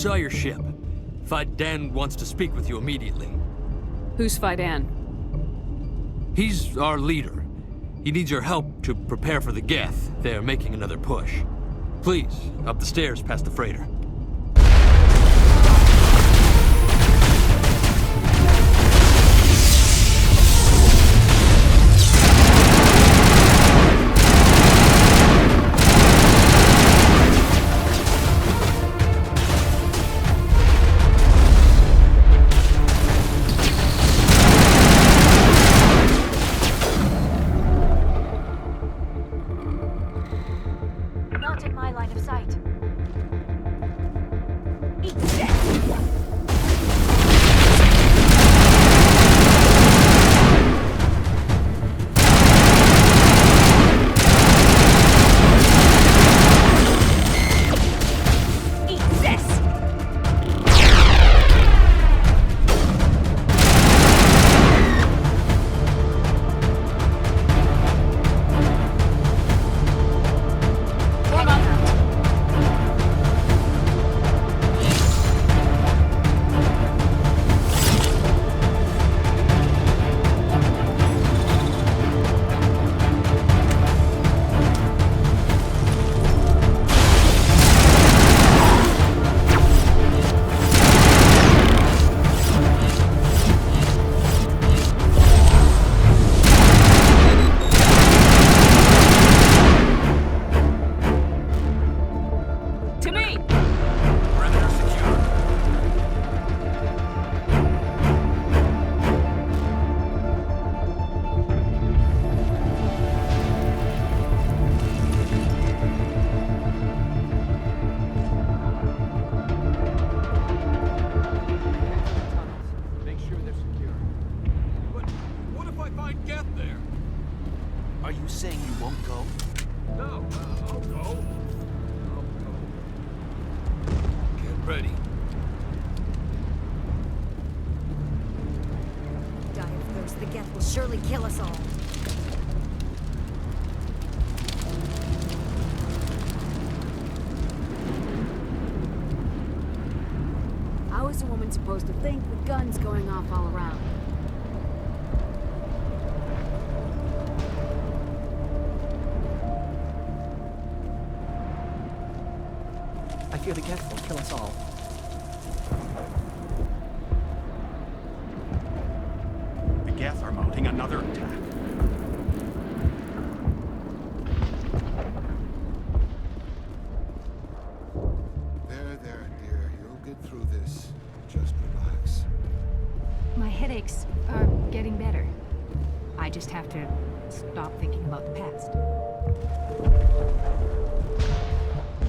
saw your ship. Dan wants to speak with you immediately. Who's Dan? He's our leader. He needs your help to prepare for the Geth. They're making another push. Please, up the stairs past the freighter. Not in my line of sight. Eat death! Are you saying you won't go? No, I'll go. Get ready. Die of thirst, the Geth will surely kill us all. How is a woman supposed to think with guns going off all around? I fear the Geth will kill us all. The Geth are mounting another attack. There, dear. You'll get through this. Just relax. My headaches are getting better. I just have to stop thinking about the past.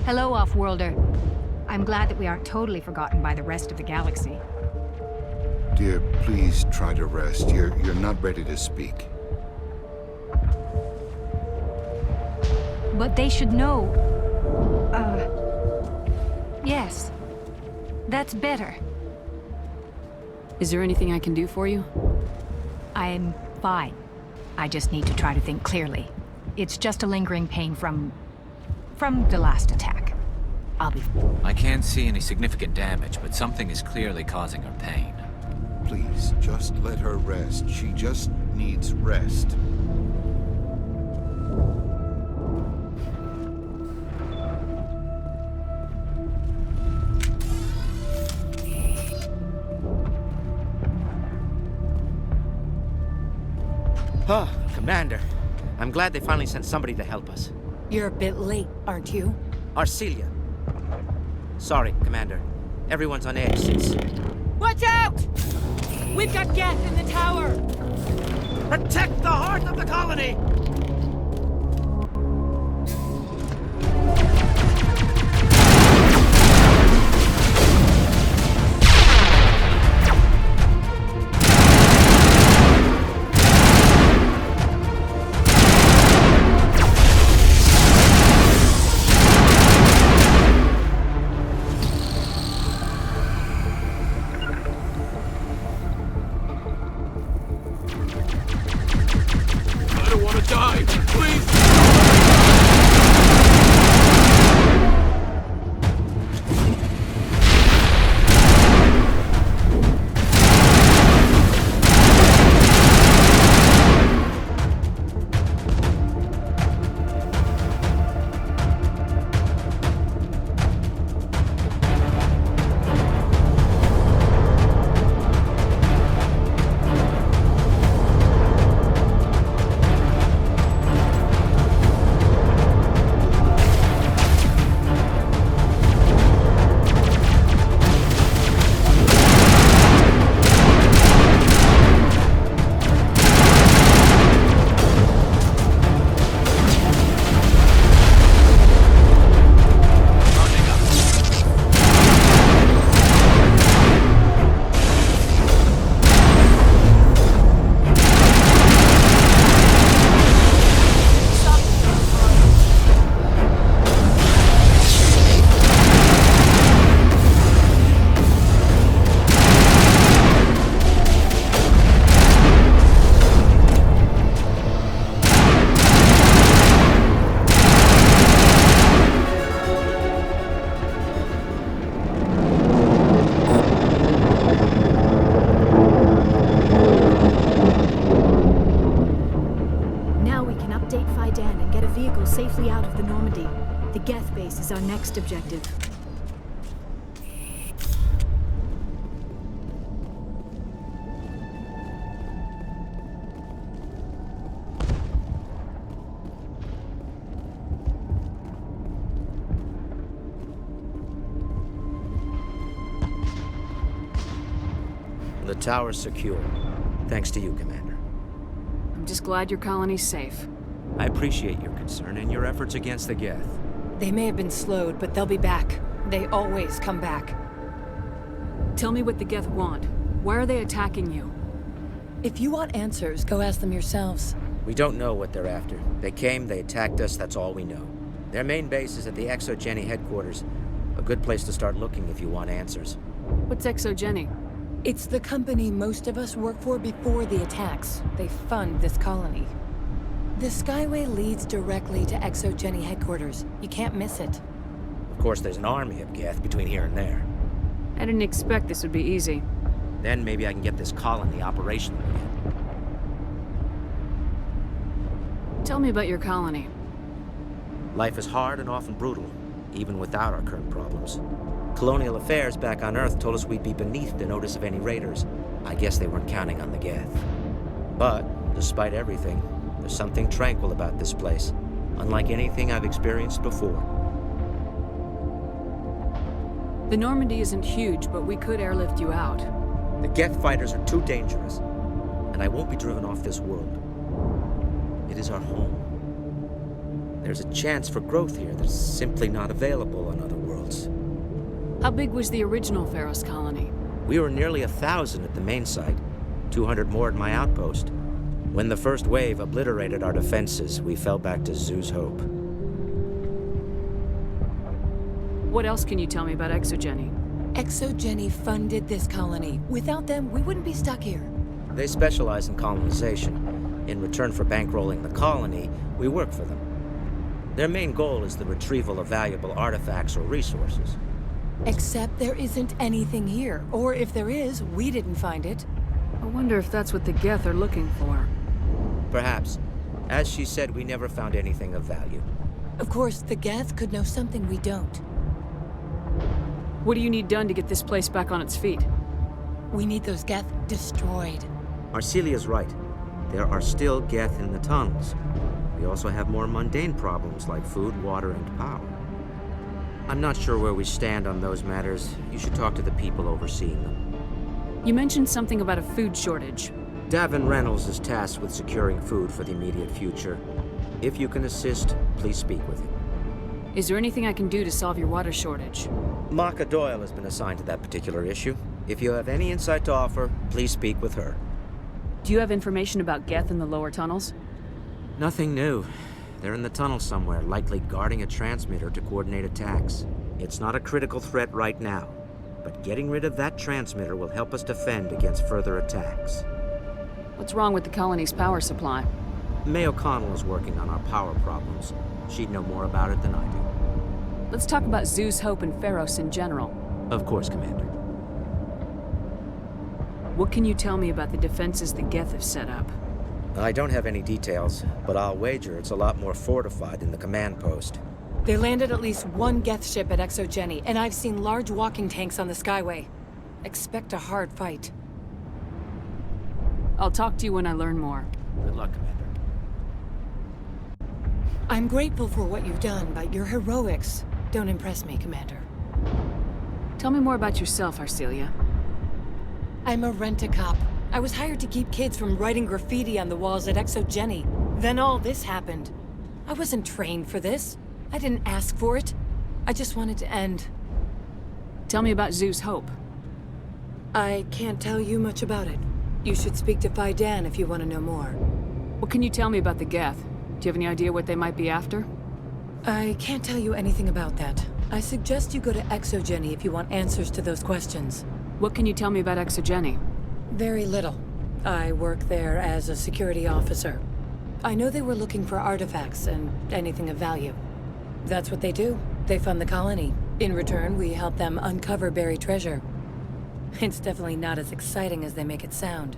Hello, Off-Worlder. I'm glad that we aren't totally forgotten by the rest of the galaxy. Dear, please try to rest. You're not ready to speak. But they should know. Yes. That's better. Is there anything I can do for you? I'm fine. I just need to try to think clearly. It's just a lingering pain from the last attack. I'll be... I can't see any significant damage, but something is clearly causing her pain. Please, just let her rest. She just needs rest. Oh, Commander. I'm glad they finally sent somebody to help us. You're a bit late, aren't you? Arcelia. Sorry, Commander. Everyone's on edge since... Watch out! We've got Geth in the tower! Protect the heart of the colony! This is our next objective. The tower's secure. Thanks to you, Commander. I'm just glad your colony's safe. I appreciate your concern and your efforts against the Geth. They may have been slowed, but they'll be back. They always come back. Tell me what the Geth want. Why are they attacking you? If you want answers, go ask them yourselves. We don't know what they're after. They came, they attacked us, that's all we know. Their main base is at the Exogeny headquarters. A good place to start looking if you want answers. What's Exogeny? It's the company most of us work for before the attacks. They fund this colony. The Skyway leads directly to Exogeny headquarters. You can't miss it. Of course, there's an army of Geth between here and there. I didn't expect this would be easy. Then maybe I can get this colony operational again. Tell me about your colony. Life is hard and often brutal, even without our current problems. Colonial affairs back on Earth told us we'd be beneath the notice of any raiders. I guess they weren't counting on the Geth. But, despite everything, there's something tranquil about this place, unlike anything I've experienced before. The Normandy isn't huge, but we could airlift you out. The Geth fighters are too dangerous, and I won't be driven off this world. It is our home. There's a chance for growth here that's simply not available on other worlds. How big was the original Pharaoh's colony? We were nearly 1,000 at the main site, 200 more at my outpost. When the first wave obliterated our defenses, we fell back to Zoo's Hope. What else can you tell me about Exogeny? Exogeny funded this colony. Without them, we wouldn't be stuck here. They specialize in colonization. In return for bankrolling the colony, we work for them. Their main goal is the retrieval of valuable artifacts or resources. Except there isn't anything here. Or if there is, we didn't find it. I wonder if that's what the Geth are looking for. Perhaps. As she said, we never found anything of value. Of course, the Geth could know something we don't. What do you need done to get this place back on its feet? We need those Geth destroyed. Arcelia's right. There are still Geth in the tunnels. We also have more mundane problems like food, water, and power. I'm not sure where we stand on those matters. You should talk to the people overseeing them. You mentioned something about a food shortage. Davin Reynolds is tasked with securing food for the immediate future. If you can assist, please speak with him. Is there anything I can do to solve your water shortage? Maka Doyle has been assigned to that particular issue. If you have any insight to offer, please speak with her. Do you have information about Geth in the lower tunnels? Nothing new. They're in the tunnel somewhere, likely guarding a transmitter to coordinate attacks. It's not a critical threat right now, but getting rid of that transmitter will help us defend against further attacks. What's wrong with the colony's power supply? May O'Connell is working on our power problems. She'd know more about it than I do. Let's talk about Zoo's Hope and Pharos in general. Of course, Commander. What can you tell me about the defenses the Geth have set up? I don't have any details, but I'll wager it's a lot more fortified than the command post. They landed at least one Geth ship at Exogeny, and I've seen large walking tanks on the Skyway. Expect a hard fight. I'll talk to you when I learn more. Good luck, Commander. I'm grateful for what you've done, but your heroics don't impress me, Commander. Tell me more about yourself, Arcelia. I'm a rent-a-cop. I was hired to keep kids from writing graffiti on the walls at Exogeny. Then all this happened. I wasn't trained for this. I didn't ask for it. I just wanted to end. Tell me about Zoo's Hope. I can't tell you much about it. You should speak to Fidan if you want to know more. What can you tell me about the Geth? Do you have any idea what they might be after? I can't tell you anything about that. I suggest you go to Exogeny if you want answers to those questions. What can you tell me about Exogeny? Very little. I work there as a security officer. I know they were looking for artifacts and anything of value. That's what they do. They fund the colony. In return, we help them uncover buried treasure. It's definitely not as exciting as they make it sound.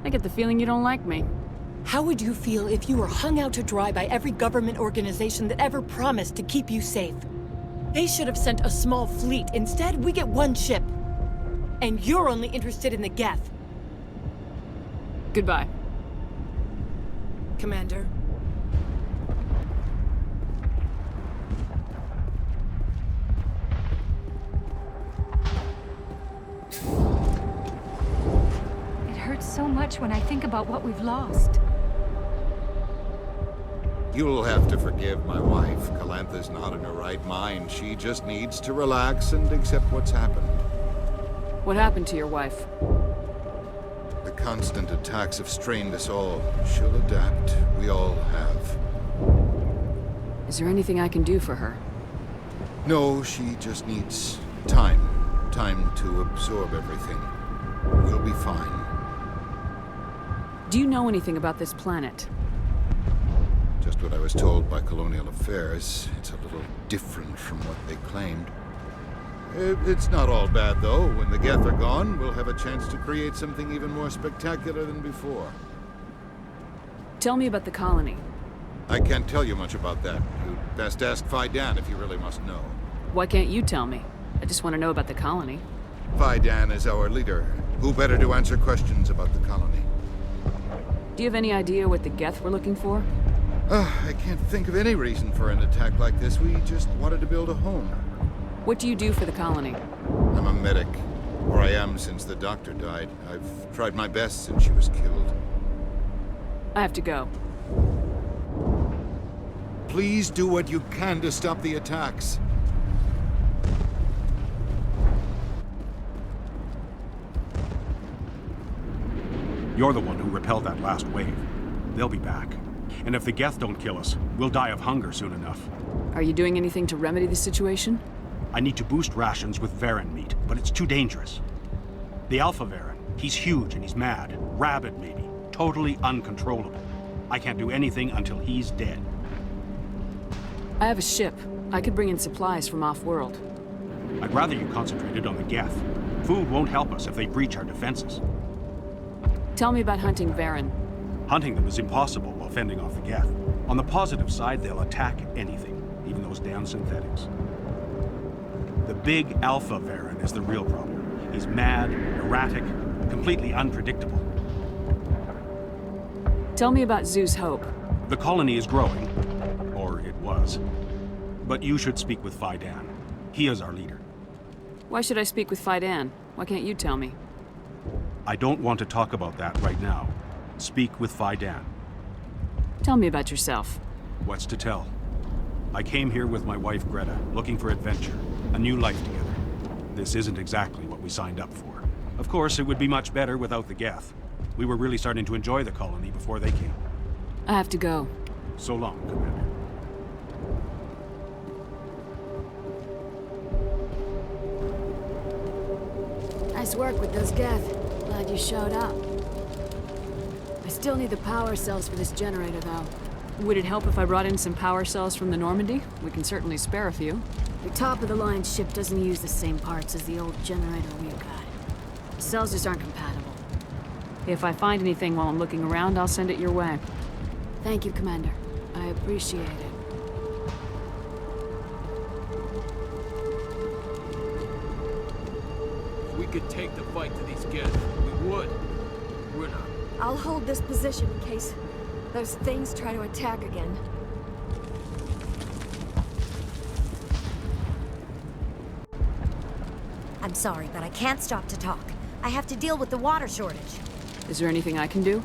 I get the feeling you don't like me. How would you feel if you were hung out to dry by every government organization that ever promised to keep you safe? They should have sent a small fleet. Instead, we get one ship. And you're only interested in the Geth. Goodbye. Commander. It hurts so much when I think about what we've lost. You'll have to forgive my wife. Calantha's not in her right mind. She just needs to relax and accept what's happened. What happened to your wife? The constant attacks have strained us all. She'll adapt. We all have. Is there anything I can do for her? No, she just needs time. Time to absorb everything. We'll be fine. Do you know anything about this planet? Just what I was told by Colonial Affairs. It's a little different from what they claimed. It's not all bad, though. When the Geth are gone, we'll have a chance to create something even more spectacular than before. Tell me about the colony. I can't tell you much about that. You'd best ask Fidan if you really must know. Why can't you tell me? I just want to know about the colony. Fidan is our leader. Who better to answer questions about the colony? Do you have any idea what the Geth were looking for? I can't think of any reason for an attack like this. We just wanted to build a home. What do you do for the colony? I'm a medic. Or I am since the doctor died. I've tried my best since she was killed. I have to go. Please do what you can to stop the attacks. You're the one who repelled that last wave. They'll be back. And if the Geth don't kill us, we'll die of hunger soon enough. Are you doing anything to remedy the situation? I need to boost rations with Varen meat, but it's too dangerous. The Alpha Varen, he's huge and he's mad. Rabid, maybe. Totally uncontrollable. I can't do anything until he's dead. I have a ship. I could bring in supplies from off-world. I'd rather you concentrated on the Geth. Food won't help us if they breach our defenses. Tell me about hunting Varen. Hunting them is impossible while fending off the Geth. On the positive side, they'll attack anything, even those damn synthetics. The big Alpha Varen is the real problem. He's mad, erratic, completely unpredictable. Tell me about Zeus Hope. The colony is growing. Or it was. But you should speak with Fidan. He is our leader. Why should I speak with Fidan? Why can't you tell me? I don't want to talk about that right now. Speak with Fidan. Tell me about yourself. What's to tell? I came here with my wife Greta, looking for adventure, a new life together. This isn't exactly what we signed up for. Of course, it would be much better without the Geth. We were really starting to enjoy the colony before they came. I have to go. So long, Commander. Nice work with those Geth. Glad you showed up. I still need the power cells for this generator, though. Would it help if I brought in some power cells from the Normandy? We can certainly spare a few. The top-of-the-line ship doesn't use the same parts as the old generator we've got. The cells just aren't compatible. If I find anything while I'm looking around, I'll send it your way. Thank you, Commander. I appreciate it. If we could take the fight to these Geth, we would. We're not. I'll hold this position in case those things try to attack again. I'm sorry, but I can't stop to talk. I have to deal with the water shortage. Is there anything I can do?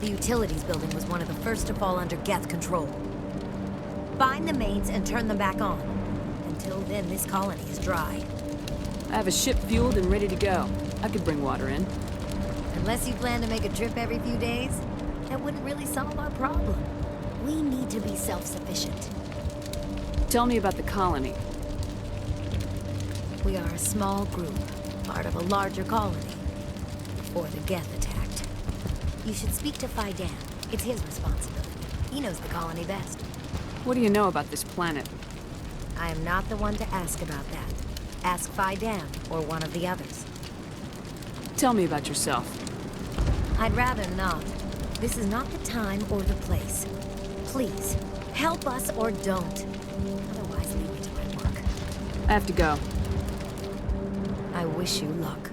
The utilities building was one of the first to fall under Geth control. Find the mains and turn them back on. Until then, this colony is dry. I have a ship fueled and ready to go. I could bring water in. Unless you plan to make a trip every few days, that wouldn't really solve our problem. We need to be self-sufficient. Tell me about the colony. We are a small group, part of a larger colony, before the Geth attacked. You should speak to Fidan. It's his responsibility. He knows the colony best. What do you know about this planet? I am not the one to ask about that. Ask Fidan or one of the others. Tell me about yourself. I'd rather not. This is not the time or the place. Please, help us or don't. Otherwise, leave me to my work. I have to go. I wish you luck.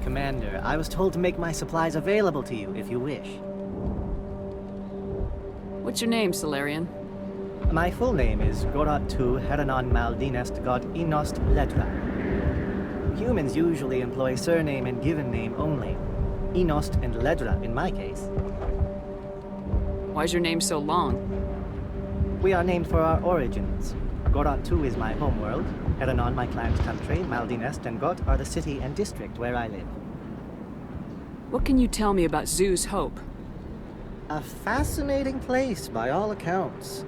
Commander, I was told to make my supplies available to you if you wish. What's your name, Solarian? My full name is Gorat tu Heranon Maldinest God Inost Ledra. Humans usually employ surname and given name only. Inost and Ledra in my case. Why's your name so long? We are named for our origins. Gorat tu is my homeworld, Heranon my clan's country, Maldinest and Got are the city and district where I live. What can you tell me about Zoo's Hope? A fascinating place by all accounts.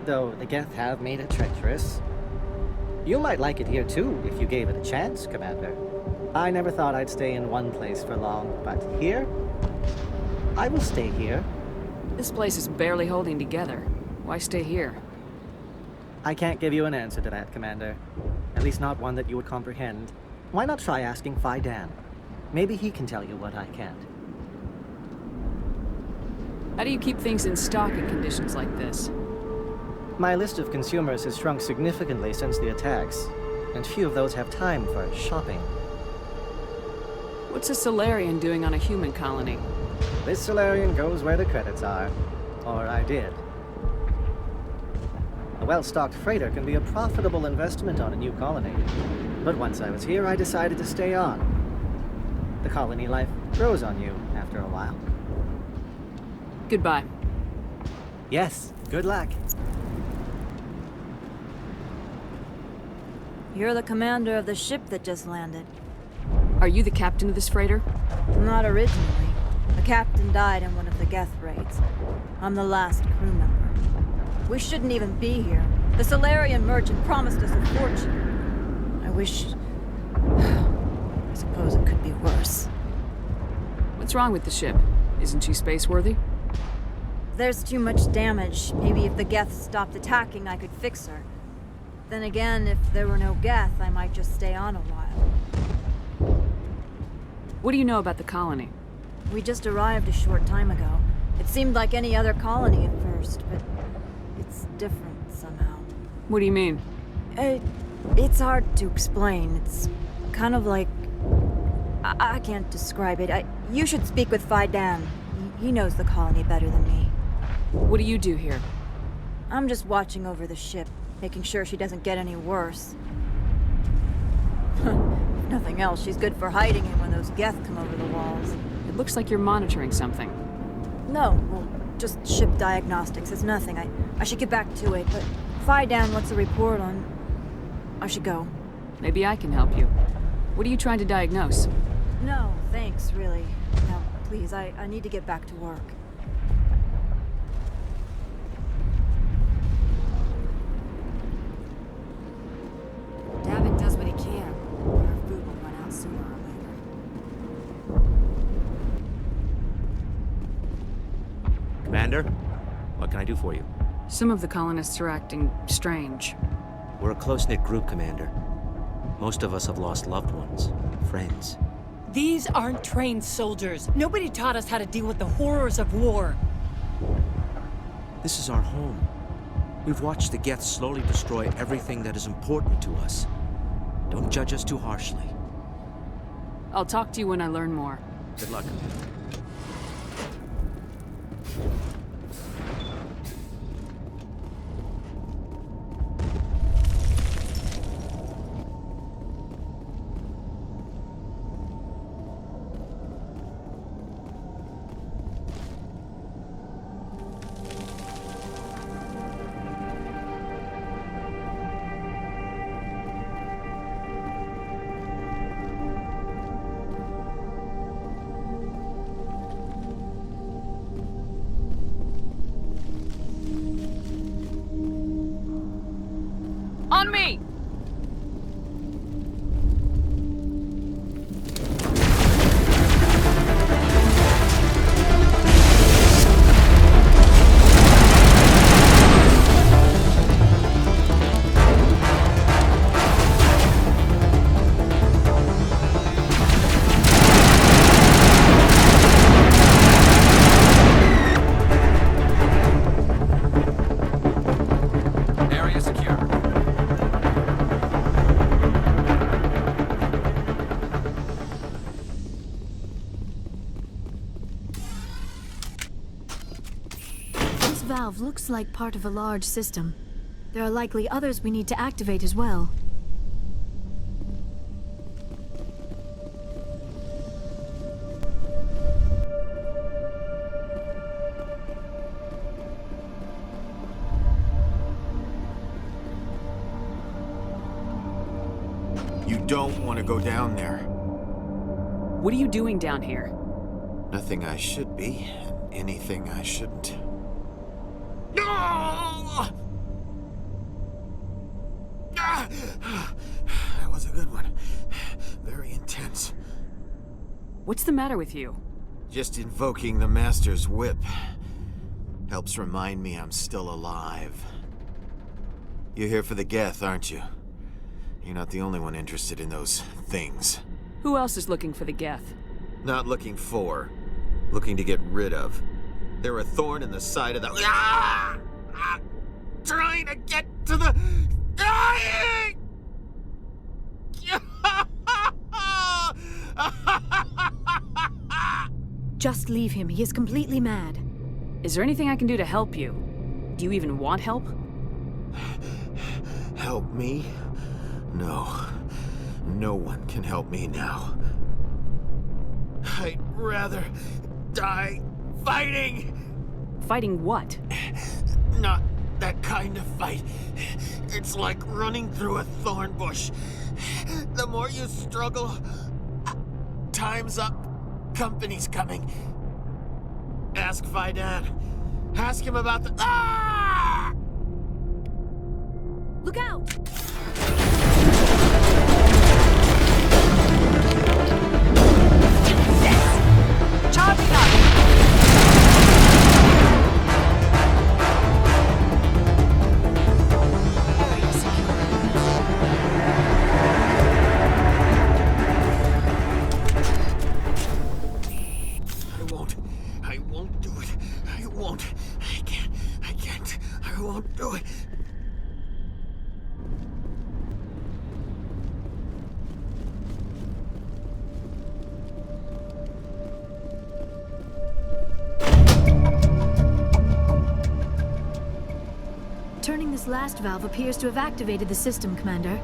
Though the Geth have made it treacherous. You might like it here too, if you gave it a chance, Commander. I never thought I'd stay in one place for long, but here? I will stay here. This place is barely holding together. Why stay here? I can't give you an answer to that, Commander. At least not one that you would comprehend. Why not try asking Phi Dan? Maybe he can tell you what I can't. How do you keep things in stock in conditions like this? My list of consumers has shrunk significantly since the attacks, and few of those have time for shopping. What's a Solarian doing on a human colony? This Solarian goes where the credits are. Or I did. A well-stocked freighter can be a profitable investment on a new colony. But once I was here, I decided to stay on. The colony life grows on you after a while. Goodbye. Yes, good luck. You're the commander of the ship that just landed. Are you the captain of this freighter? Not originally. The captain died in one of the Geth raids. I'm the last crew member. We shouldn't even be here. The Solarian merchant promised us a fortune. I wish... I suppose it could be worse. What's wrong with the ship? Isn't she space-worthy? There's too much damage. Maybe if the Geth stopped attacking, I could fix her. Then again, if there were no Geth, I might just stay on a while. What do you know about the colony? We just arrived a short time ago. It seemed like any other colony at first, but it's different somehow. What do you mean? It's hard to explain. It's kind of like... I can't describe it. You should speak with Phi Dan. He knows the colony better than me. What do you do here? I'm just watching over the ship, making sure she doesn't get any worse. If nothing else, she's good for hiding in when those Geth come over the walls. It looks like you're monitoring something. No, well, just ship diagnostics. It's nothing. I should get back to it, but Phi Dan wants a report on... I should go. Maybe I can help you. What are you trying to diagnose? No, thanks, really. No, please, I need to get back to work. Davin does what he can. Our food will run out sooner or later. Commander, what can I do for you? Some of the colonists are acting strange. We're a close-knit group, Commander. Most of us have lost loved ones, friends. These aren't trained soldiers. Nobody taught us how to deal with the horrors of war. This is our home. We've watched the Geth slowly destroy everything that is important to us. Don't judge us too harshly. I'll talk to you when I learn more. Good luck. looks like part of a large system. There are likely others we need to activate as well. You don't want to go down there. What are you doing down here? Nothing I should be, and anything I shouldn't. No! That was a good one. Very intense. What's the matter with you? Just invoking the Master's whip helps remind me I'm still alive. You're here for the Geth, aren't you? You're not the only one interested in those things. Who else is looking for the Geth? Not looking for, looking to get rid of. They're a thorn in the side of the... Ah! Ah! Trying to get to the... Dying! Just leave him. He is completely mad. Is there anything I can do to help you? Do you even want help? Help me? No. No one can help me now. I'd rather die fighting! Fighting what? Not that kind of fight. It's like running through a thorn bush. The more you struggle, time's up. Company's coming. Ask Faidan. Ask him about the... Ah! Look out! Charging up! I won't do it. I won't. I can't. I won't do it. Turning this last valve appears to have activated the system, Commander.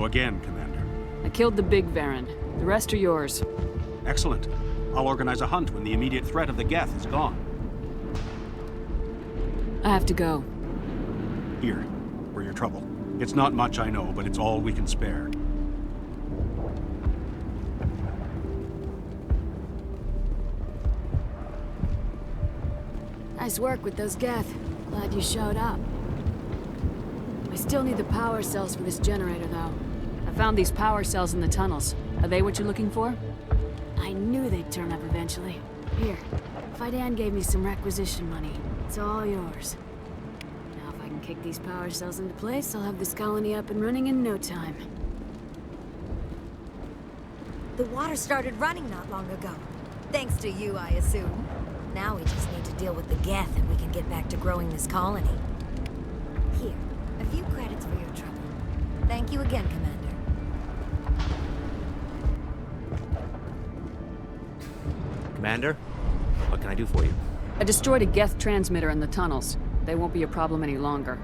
again, Commander. I killed the big Varen. The rest are yours. Excellent. I'll organize a hunt when the immediate threat of the Geth is gone. I have to go. Here, for your trouble. It's not much, I know, but it's all we can spare. Nice work with those Geth. Glad you showed up. I still need the power cells for this generator, though. I found these power cells in the tunnels. Are they what you're looking for? I knew they'd turn up eventually. Here, Fidan gave me some requisition money. It's all yours. Now if I can kick these power cells into place, I'll have this colony up and running in no time. The water started running not long ago. Thanks to you, I assume. Now we just need to deal with the Geth and we can get back to growing this colony. Here, a few credits for your trouble. Thank you again, Commander. Commander, what can I do for you? I destroyed a Geth transmitter in the tunnels. They won't be a problem any longer.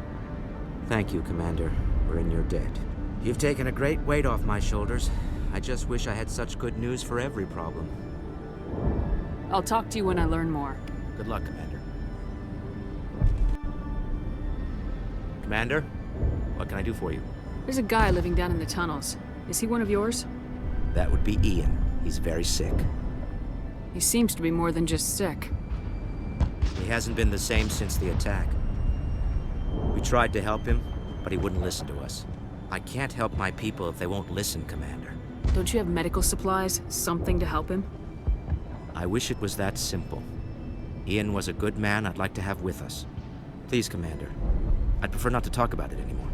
Thank you, Commander. We're in your debt. You've taken a great weight off my shoulders. I just wish I had such good news for every problem. I'll talk to you when I learn more. Good luck, Commander. Commander, what can I do for you? There's a guy living down in the tunnels. Is he one of yours? That would be Ian. He's very sick. He seems to be more than just sick. He hasn't been the same since the attack. We tried to help him, but he wouldn't listen to us. I can't help my people if they won't listen, Commander. Don't you have medical supplies? Something to help him? I wish it was that simple. Ian was a good man I'd like to have with us. Please, Commander. I'd prefer not to talk about it anymore.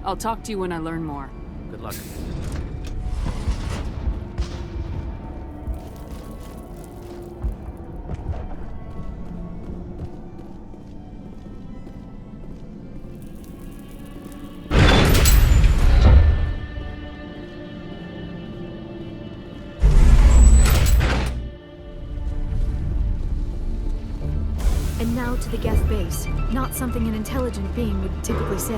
I'll talk to you when I learn more. Good luck, Commander. And now to the Geth base. Not something an intelligent being would typically say.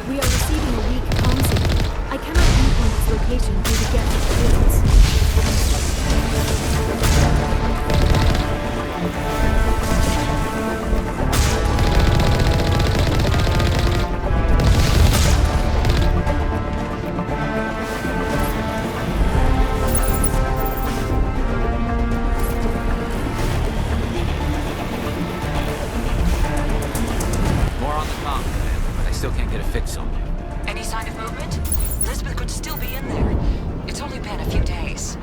We are receiving a weak comm signal. I cannot pinpoint its location due to Geth interference. More on the comm, Commander, but I still can't get a fix on you. Any sign of movement? Elizabeth could still be in there. It's only been a few days.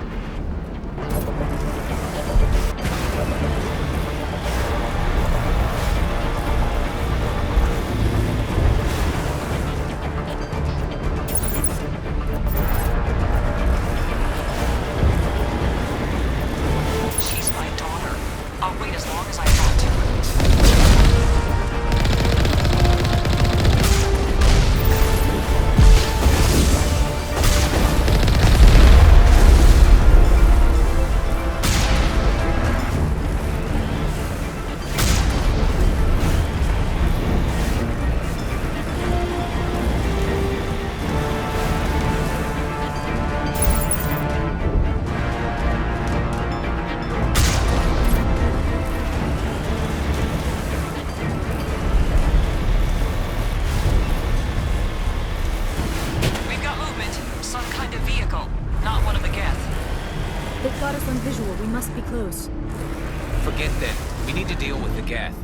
She's my daughter. I'll wait as long as I want to. We've got movement. Some kind of vehicle. Not one of the Geth. They've got us on visual. We must be close. Forget that. We need to deal with the Geth.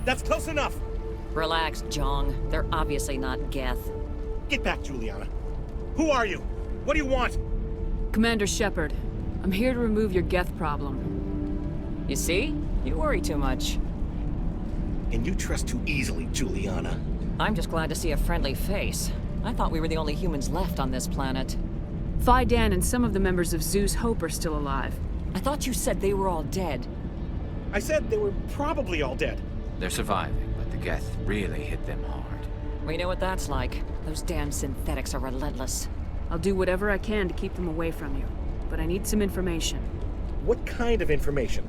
That's close enough! Relax, Jong. They're obviously not Geth. Get back, Juliana. Who are you? What do you want? Commander Shepard, I'm here to remove your Geth problem. You see? You worry too much. And you trust too easily, Juliana. I'm just glad to see a friendly face. I thought we were the only humans left on this planet. Phi Dan and some of the members of Zoo's Hope are still alive. I thought you said they were all dead. I said they were probably all dead. They're surviving, but the Geth really hit them hard. We know what that's like. Those damn synthetics are relentless. I'll do whatever I can to keep them away from you, but I need some information. What kind of information?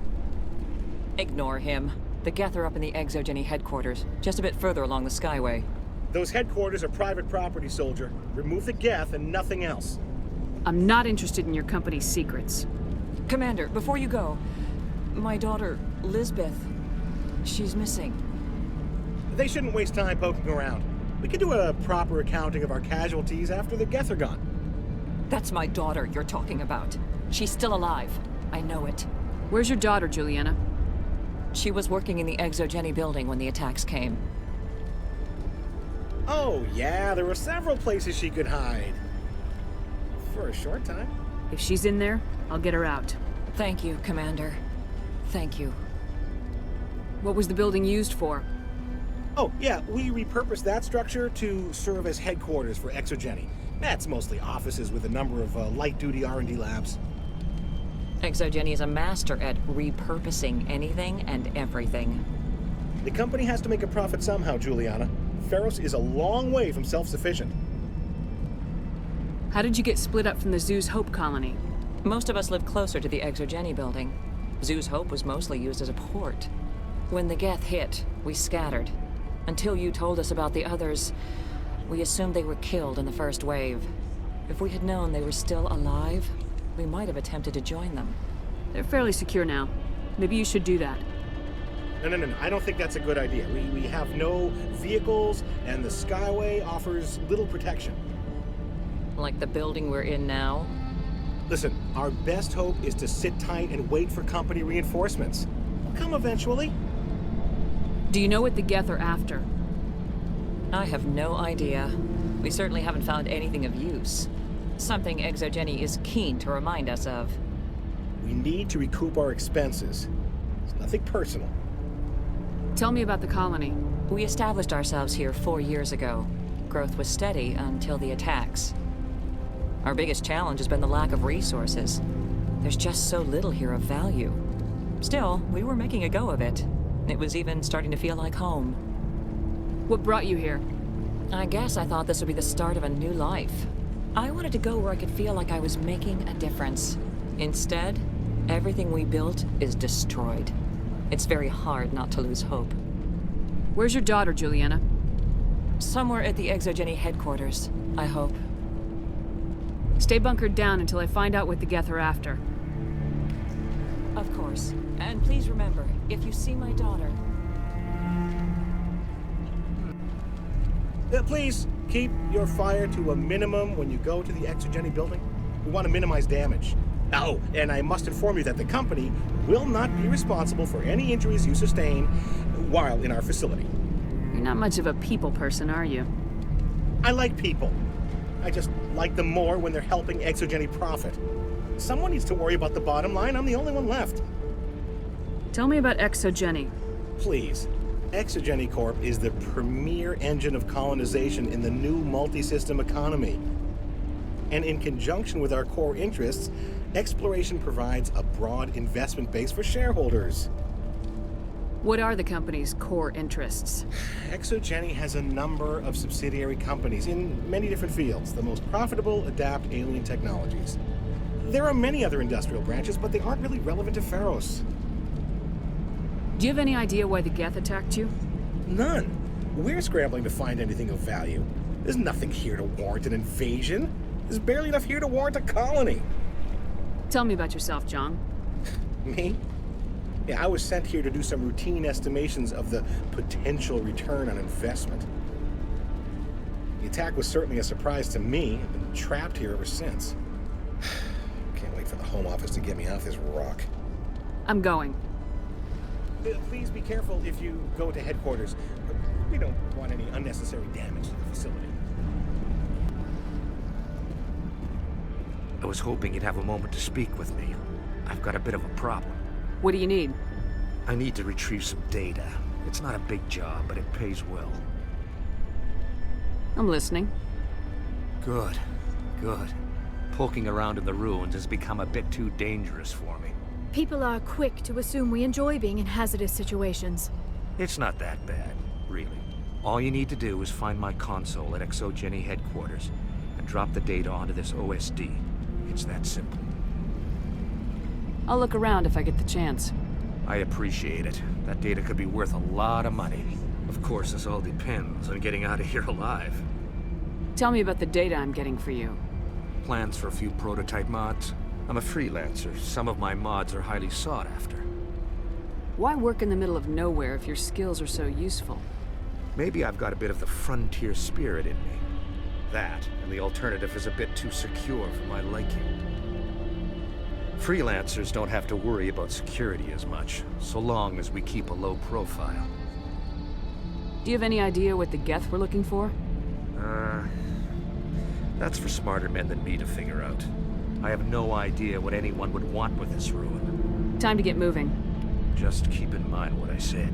Ignore him. The Geth are up in the Exogeny headquarters, just a bit further along the Skyway. Those headquarters are private property, soldier. Remove the Geth and nothing else. I'm not interested in your company's secrets. Commander, before you go, my daughter, Lisbeth, she's missing. They shouldn't waste time poking around. We can do a proper accounting of our casualties after the Geth are gone. That's my daughter you're talking about. She's still alive. I know it. Where's your daughter, Juliana? She was working in the Exogeny building when the attacks came. Oh, yeah, there were several places she could hide. For a short time. If she's in there, I'll get her out. Thank you, Commander. Thank you. What was the building used for? Oh, yeah, we repurposed that structure to serve as headquarters for Exogeny. That's mostly offices with a number of light-duty R&D labs. Exogeny is a master at repurposing anything and everything. The company has to make a profit somehow, Juliana. Feros is a long way from self-sufficient. How did you get split up from the Zoo's Hope colony? Most of us lived closer to the Exogeny building. Zoo's Hope was mostly used as a port. When the Geth hit, we scattered. Until you told us about the others, we assumed they were killed in the first wave. If we had known they were still alive, we might have attempted to join them. They're fairly secure now. Maybe you should do that. No. I don't think that's a good idea. We have no vehicles, and the Skyway offers little protection. Like the building we're in now? Listen, our best hope is to sit tight and wait for company reinforcements. They'll come eventually. Do you know what the Geth are after? I have no idea. We certainly haven't found anything of use. Something Exogeny is keen to remind us of. We need to recoup our expenses. It's nothing personal. Tell me about the colony. We established ourselves here 4 years ago. Growth was steady until the attacks. Our biggest challenge has been the lack of resources. There's just so little here of value. Still, we were making a go of it. It was even starting to feel like home. What brought you here? I guess I thought this would be the start of a new life. I wanted to go where I could feel like I was making a difference. Instead, everything we built is destroyed. It's very hard not to lose hope. Where's your daughter, Juliana? Somewhere at the Exogeny headquarters, I hope. Stay bunkered down until I find out what the Geth are after. Of course. And please remember, if you see my daughter... Please, keep your fire to a minimum when you go to the Exogeny building. We want to minimize damage. Oh, and I must inform you that the company will not be responsible for any injuries you sustain while in our facility. You're not much of a people person, are you? I like people. I just like them more when they're helping Exogeny profit. Someone needs to worry about the bottom line. I'm the only one left. Tell me about Exogeny. Please. Exogeny Corp is the premier engine of colonization in the new multi-system economy. And in conjunction with our core interests, exploration provides a broad investment base for shareholders. What are the company's core interests? Exogeny has a number of subsidiary companies in many different fields. The most profitable adapt alien technologies. There are many other industrial branches, but they aren't really relevant to Feros. Do you have any idea why the Geth attacked you? None. We're scrambling to find anything of value. There's nothing here to warrant an invasion. There's barely enough here to warrant a colony. Tell me about yourself, John. Me? Yeah, I was sent here to do some routine estimations of the potential return on investment. The attack was certainly a surprise to me. I've been trapped here ever since. Can't wait for the Home Office to get me off this rock. I'm going. Please be careful if you go to headquarters. We don't want any unnecessary damage to the facility. I was hoping you'd have a moment to speak with me. I've got a bit of a problem. What do you need? I need to retrieve some data. It's not a big job, but it pays well. I'm listening. Good. Good. Poking around in the ruins has become a bit too dangerous for me. People are quick to assume we enjoy being in hazardous situations. It's not that bad, really. All you need to do is find my console at Exogeny headquarters and drop the data onto this OSD. It's that simple. I'll look around if I get the chance. I appreciate it. That data could be worth a lot of money. Of course, this all depends on getting out of here alive. Tell me about the data I'm getting for you. Plans for a few prototype mods. I'm a freelancer. Some of my mods are highly sought after. Why work in the middle of nowhere if your skills are so useful? Maybe I've got a bit of the frontier spirit in me. That, and the alternative is a bit too secure for my liking. Freelancers don't have to worry about security as much, so long as we keep a low profile. Do you have any idea what the Geth were looking for? That's for smarter men than me to figure out. I have no idea what anyone would want with this ruin. Time to get moving. Just keep in mind what I said.